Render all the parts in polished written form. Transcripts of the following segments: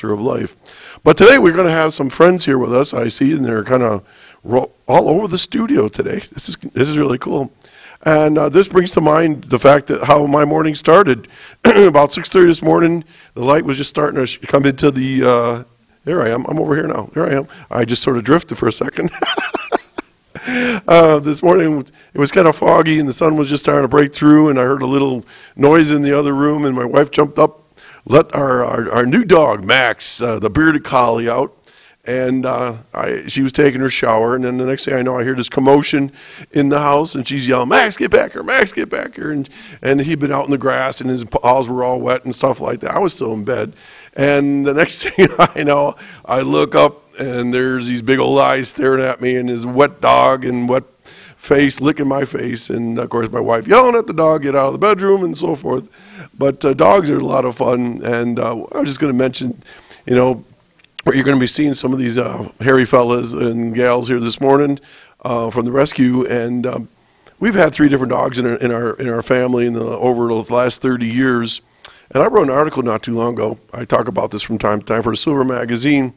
facets of life. But today we're going to have some friends here with us. I see, and they're kind of all over the studio today. This is really cool. And this brings to mind the fact that how my morning started. About 6:30 this morning, the light was just starting to come into the, there I am, I'm over here now, there I am. I just sort of drifted for a second. This morning, it was kind of foggy and the sun was just starting to break through, and I heard a little noise in the other room, and my wife jumped up, let our new dog, Max, the bearded collie, out. And she was taking her shower, and then the next thing I know, I hear this commotion in the house, and she's yelling, "Max, get back here! Max, get back here!" And he'd been out in the grass, and his paws were all wet and stuff like that. I was still in bed, and the next thing I know, I look up, and there's these big old eyes staring at me, and his wet dog and wet face licking my face, and of course my wife yelling at the dog, "Get out of the bedroom," and so forth. But dogs are a lot of fun, and I was just going to mention, you know, where you're going to be seeing some of these hairy fellas and gals here this morning from the rescue, and we've had 3 different dogs in our family over the last 30 years. And I wrote an article not too long ago. I talk about this from time to time for Silver Magazine.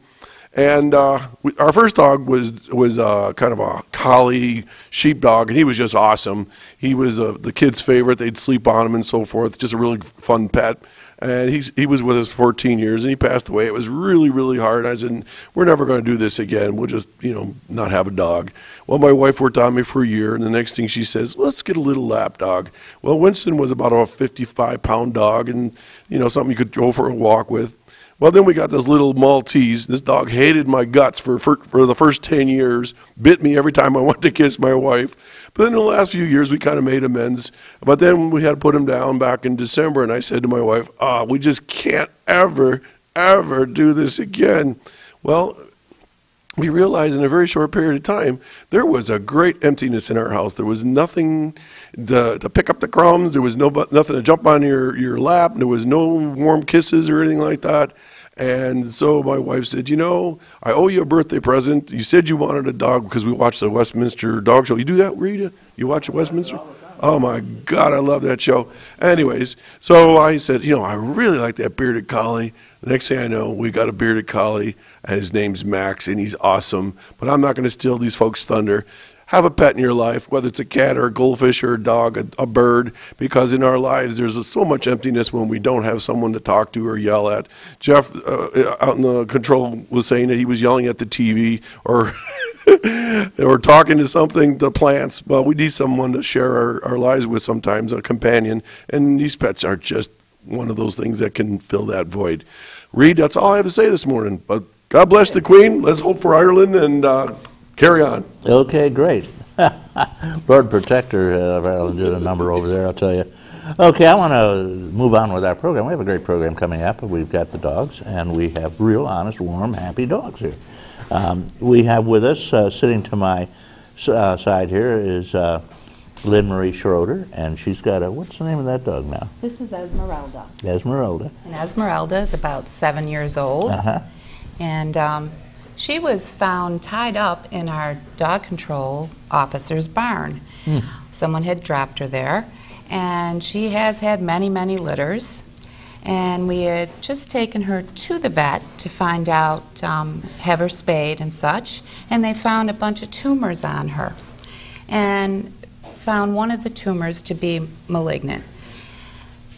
And our first dog was kind of a collie sheepdog, and he was just awesome. He was the kids' favorite. They'd sleep on him and so forth. Just a really fun pet. And he was with us 14 years, and he passed away. It was really, really hard. I said, we're never going to do this again. We'll just, not have a dog. Well, my wife worked on me for a year, and the next thing she says, let's get a little lap dog. Well, Winston was about a 55-pound dog, and, something you could go for a walk with. Well, then we got this little Maltese. This dog hated my guts for the first 10 years, bit me every time I wanted to kiss my wife. But then in the last few years, we kind of made amends. But then we had to put him down back in December, and I said to my wife, we just can't ever, ever do this again. Well, we realized in a very short period of time, there was a great emptiness in our house. There was nothing to pick up the crumbs. There was nothing to jump on your lap. There was no warm kisses or anything like that. And so my wife said, I owe you a birthday present. You said you wanted a dog because we watched the Westminster Dog Show. You do that, Rita? You watch the Westminster? Oh, my God, I love that show. Anyways, so I said, I really like that bearded collie. The next thing I know, we got a bearded collie, and his name's Max, and he's awesome. But I'm not going to steal these folks' thunder. Have a pet in your life, whether it's a cat or a goldfish or a dog, a bird, because in our lives there's so much emptiness when we don't have someone to talk to or yell at. Jeff out in the control was saying that he was yelling at the TV or or talking to something, to plants. Well, we need someone to share our lives with sometimes, a companion, and these pets are just one of those things that can fill that void. Reed, that's all I have to say this morning, but God bless the Queen. Let's hope for Ireland and carry on. Okay, great. Lord Protector of Ireland did a number over there, I'll tell you. Okay, I want to move on with our program. We have a great program coming up. We've got the dogs, and we have real, honest, warm, happy dogs here. We have with us, sitting to my side here, is Lynnmarie Schroeder, and she's got what's the name of that dog now? This is Esmeralda. Esmeralda. And Esmeralda is about 7 years old. And she was found tied up in our dog control officer's barn. Someone had dropped her there, and she has had many, many litters. And we had just taken her to the vet to find out, have her spayed and such, and they found a bunch of tumors on her, and found one of the tumors to be malignant.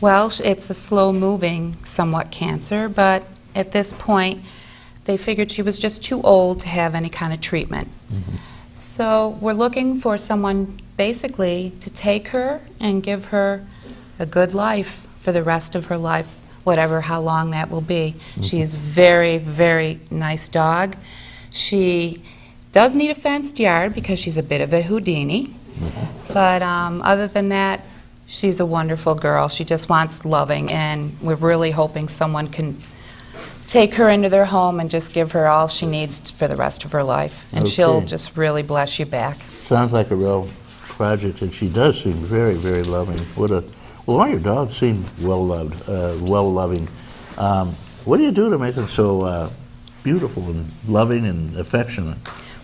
Well, it's a slow-moving, somewhat cancer, but at this point, they figured she was just too old to have any kind of treatment. So we're looking for someone basically to take her and give her a good life for the rest of her life, how long that will be. She's a very, very nice dog. She does need a fenced yard because she's a bit of a Houdini. But other than that, she's a wonderful girl. She just wants loving, and we're really hoping someone can take her into their home and just give her all she needs for the rest of her life. And she'll just really bless you back. Sounds like a real project, and she does seem very, very loving. Well, all your dogs seem well-loved, well-loving. What do you do to make them so beautiful and loving and affectionate?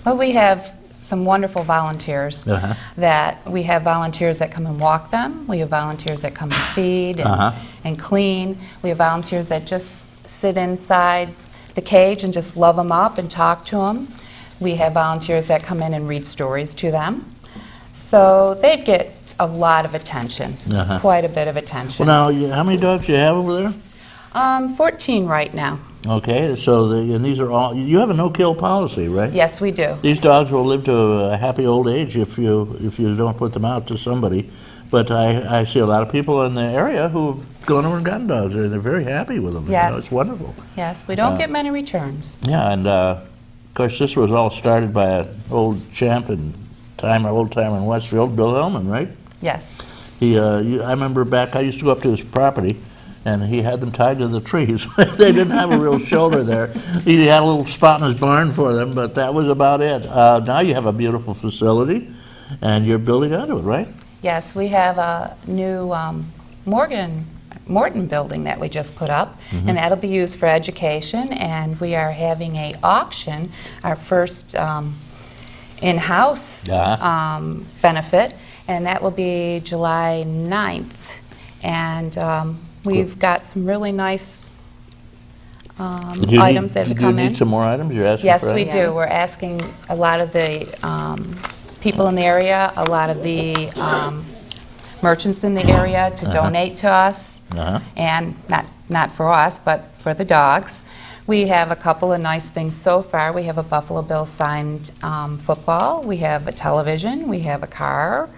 Well, we have some wonderful volunteers. We have volunteers that come and walk them. We have volunteers that come and feed and clean. We have volunteers that just sit inside the cage and just love them up and talk to them. We have volunteers that come in and read stories to them. So they get a lot of attention, quite a bit of attention. Well, now, how many dogs do you have over there? 14 right now. Okay, so and these are all, you have a no-kill policy, right? Yes, we do. These dogs will live to a happy old age if you don't put them out to somebody. But I see a lot of people in the area who've gone over and gotten dogs, and they're very happy with them. Yes. You know, it's wonderful. Yes, we don't get many returns. Yeah, and of course this was all started by an old champ and old timer in Westfield, Bill Hellman, right? Yes. I remember back, I used to go up to his property, and he had them tied to the trees. They didn't have a real shoulder there. He had a little spot in his barn for them, but that was about it. Now you have a beautiful facility, and you're building onto it, right? Yes, we have a new Morton building that we just put up, and that'll be used for education, and we are having an auction, our first in-house benefit, and that will be July 9th. And we've got some really nice items that have come in. Do you need some more items? You're asking Yes, for we that? do. We're asking a lot of the people in the area, a lot of the merchants in the area to donate to us, and not for us, but for the dogs. We have a couple of nice things so far. We have a Buffalo Bills signed football. We have a television. We have a car.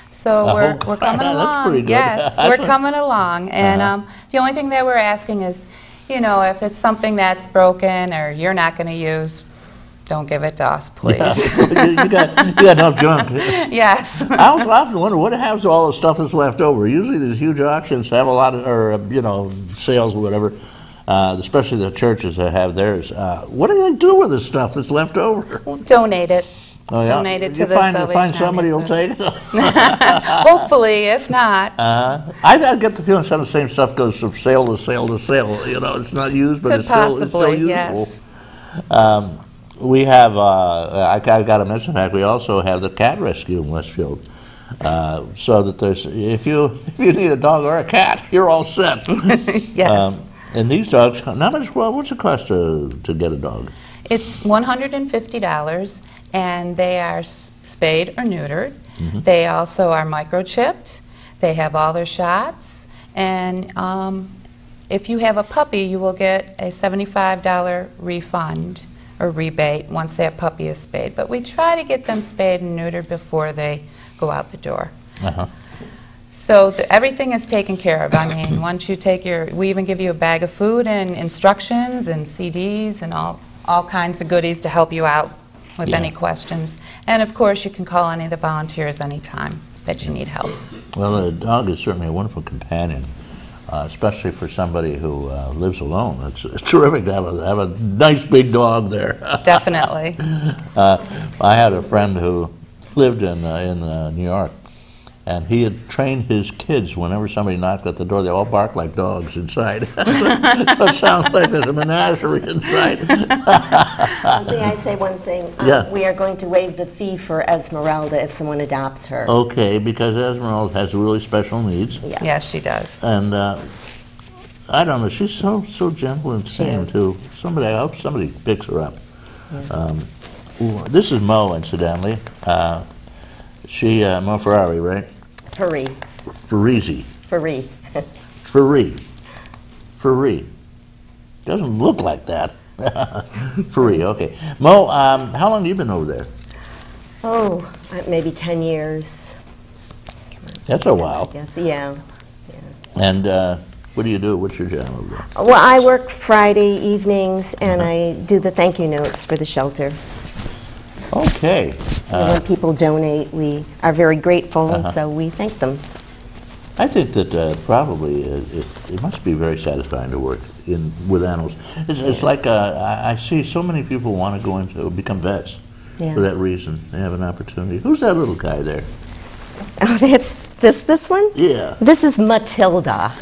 So we're coming along. That's pretty good. Yes, we're coming along. And the only thing that we're asking is, you know, if it's something that's broken or you're not going to use, don't give it to us, please. Yeah. you got enough junk. Yes. I also often wonder what happens to all the stuff that's left over. Usually these huge auctions have a lot of, or sales or whatever. Especially the churches that have theirs. What do they do with the stuff that's left over? We'll donate it. Oh, yeah? Donate it to the find Salvation somebody who'll Army. take it? Hopefully, if not. I get the feeling some of the same stuff goes from sale to sale to sale. You know, it's not used, but it's still usable. Yes. We have, I got to mention that we also have the cat rescue in Westfield. So that there's, if you need a dog or a cat, you're all set. Yes. And these dogs, what's it cost to get a dog? It's $150, and they are spayed or neutered. They also are microchipped. They have all their shots. And if you have a puppy, you will get a $75 refund or rebate once that puppy is spayed. But we try to get them spayed and neutered before they go out the door. So everything is taken care of. I mean, once you take we even give you a bag of food and instructions and CDs and all kinds of goodies to help you out with any questions. And of course, you can call any of the volunteers anytime that you need help. Well, a dog is certainly a wonderful companion, especially for somebody who lives alone. It's terrific to have a nice big dog there. Definitely. I had a friend who lived in New York, and he had trained his kids whenever somebody knocked at the door, they all bark like dogs inside. So it sounds like there's a menagerie inside. May I say one thing? Yeah. We are going to waive the fee for Esmeralda if someone adopts her. Okay, because Esmeralda has really special needs. Yes, she does. And I don't know, she's so gentle and tame too. I hope somebody picks her up. This is Mo, incidentally. Mo Ferrari, right? Feree. Feree. Feree. Feree. Doesn't look like that. Feree, okay. Mo, how long have you been over there? Oh, maybe 10 years. That's a while. Yes, yeah. And what do you do? What's your job over there? Well, I work Friday evenings, and I do the thank you notes for the shelter. Okay. When people donate, we are very grateful, and so we thank them. I think that probably it must be very satisfying to work with animals. It's like I see so many people want to become vets for that reason. They have an opportunity. Who's that little guy there? Oh, that's this one? Yeah. This is Matilda.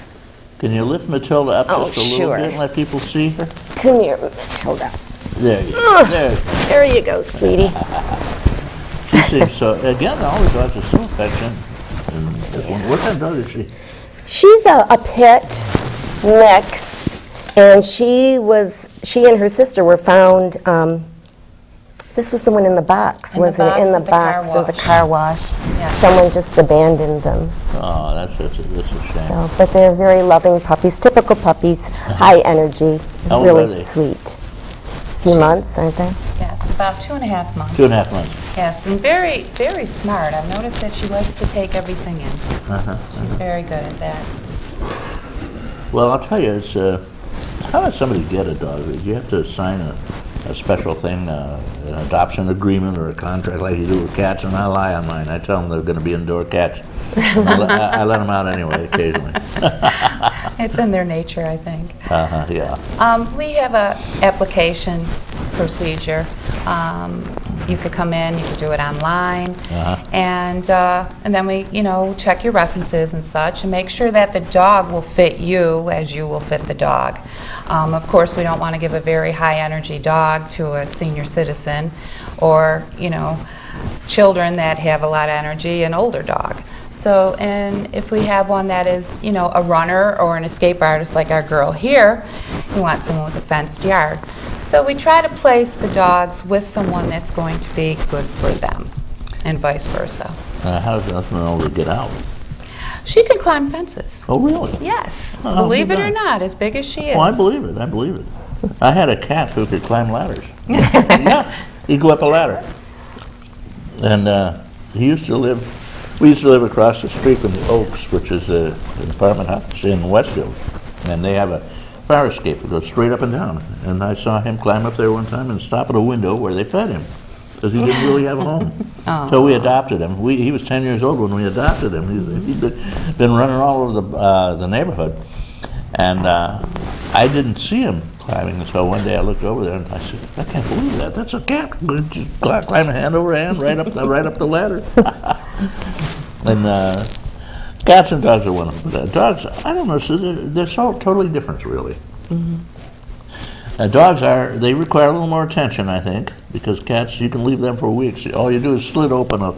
Can you lift Matilda up just a little bit and let people see her? Come here, Matilda. There you go. There you go, sweetie. She seems so, again, all the dogs are so affectionate. What kind of dog is she? She's a pit mix, And she and her sister were found, this was the one in the box, wasn't it? In the box of the car wash. Yeah. Someone just abandoned them. Oh, that's a shame. So, but they're very loving puppies, typical puppies, high energy, How old really are they? sweet. Few months, aren't they? Yes, about 2.5 months. 2.5 months. Yes, and very, very smart. I've noticed that she likes to take everything in. She's very good at that. Well, I'll tell you, it's how does somebody get a dog? Do you have to sign a special thing, an adoption agreement or a contract like you do with cats? And I lie on mine. I tell them they're going to be indoor cats. I let them out anyway, occasionally. It's in their nature, I think. Yeah. We have a application procedure. You could come in, you could do it online, and then we, check your references and such, and make sure that the dog will fit you as you will fit the dog. Of course, we don't want to give a very high energy dog to a senior citizen, or children that have a lot of energy, an older dog. So, and if we have one that is, a runner or an escape artist like our girl here, we want someone with a fenced yard. So we try to place the dogs with someone that's going to be good for them, and vice versa. How does an older get out? She can climb fences. Oh, really? Yes, Oh, believe it or good. not, as big as she is. Oh, I believe it. I believe it. I had a cat who could climb ladders. Yeah, he'd go up a ladder. And we used to live across the street from the Oaks, which is an apartment house in Westfield. And they have a fire escape that goes straight up and down. And I saw him climb up there one time and stop at a window where they fed him, because he didn't really have a home. So we adopted him. He was 10 years old when we adopted him. He'd been running all over the neighborhood. And I didn't see him climbing until one day I looked over there and I said, I can't believe that. That's a cat. Just climb hand over hand right up the ladder. And cats and dogs are wonderful. Dogs, I don't know, so they're so totally different, really. Dogs they require a little more attention, I think, because cats, you can leave them for weeks. All you do is slit open a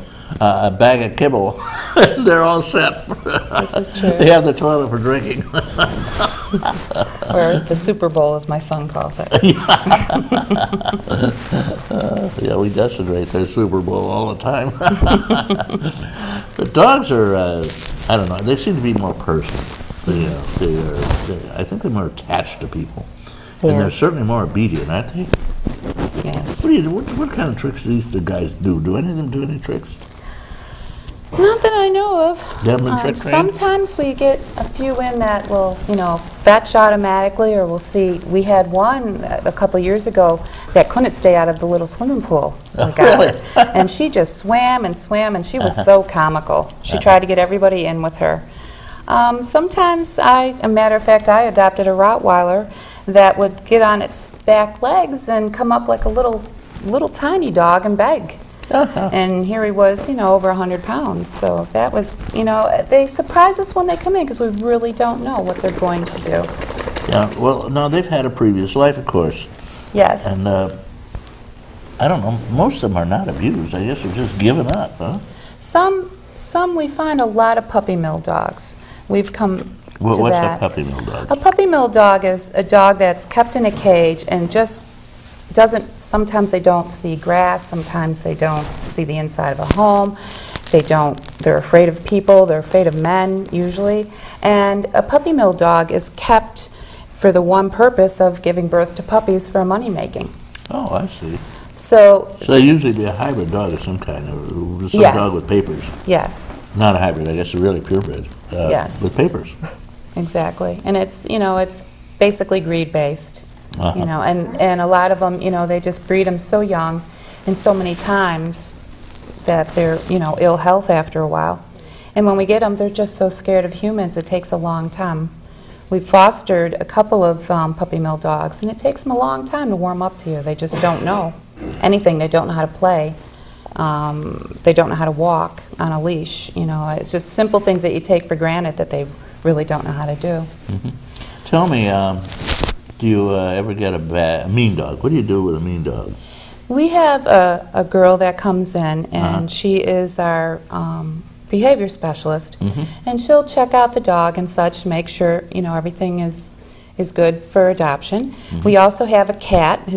bag of kibble, and they're all set. This is true. They have the toilet for drinking. Or the Super Bowl, as my son calls it. Yeah, we desecrate their Super Bowl all the time. But dogs are, I don't know, they seem to be more personal. I think they're more attached to people. Yeah. And they're certainly more obedient, aren't they? Yes. What kind of tricks do these guys do? Do any of them do any tricks? Not that I know of. They haven't been trick trained? Sometimes we get a few in that will, fetch automatically, or we'll see. We had one a couple years ago that couldn't stay out of the little swimming pool. Really? And she just swam, and she was so comical. She tried to get everybody in with her. Sometimes a matter of fact, I adopted a Rottweiler that would get on its back legs and come up like a little tiny dog and beg. And here he was, over 100 pounds. So that was, they surprise us when they come in because we really don't know what they're going to do. Yeah, well, no, they've had a previous life, of course. Yes. And I don't know, most of them are not abused. I guess they're just given up, huh? Some we find a lot of puppy mill dogs. We've come to What's that. a puppy mill dog? A puppy mill dog is a dog that's kept in a cage and just sometimes they don't see grass, sometimes they don't see the inside of a home, they're afraid of people, they're afraid of men usually, and a puppy mill dog is kept for the one purpose of giving birth to puppies for money making. Oh, I see. So they usually be a hybrid dog of some kind, or some Yes. dog with papers. yes, Not a hybrid, I guess a really purebred. Yes. With papers. exactly, and it's basically greed based. Uh-huh. And a lot of them, they just breed them so young and so many times that they're, ill health after a while. And when we get them, they're just so scared of humans, it takes a long time. We've fostered a couple of puppy mill dogs, and it takes them a long time to warm up to you. They just don't know anything. They don't know how to play. They don't know how to walk on a leash. It's just simple things that you take for granted that they really don't know how to do. Mm-hmm. Tell me, do you ever get a mean dog? What do you do with a mean dog? We have a girl that comes in, and she is our behavior specialist, and she'll check out the dog and such, make sure everything is is good for adoption. We also have a cat. His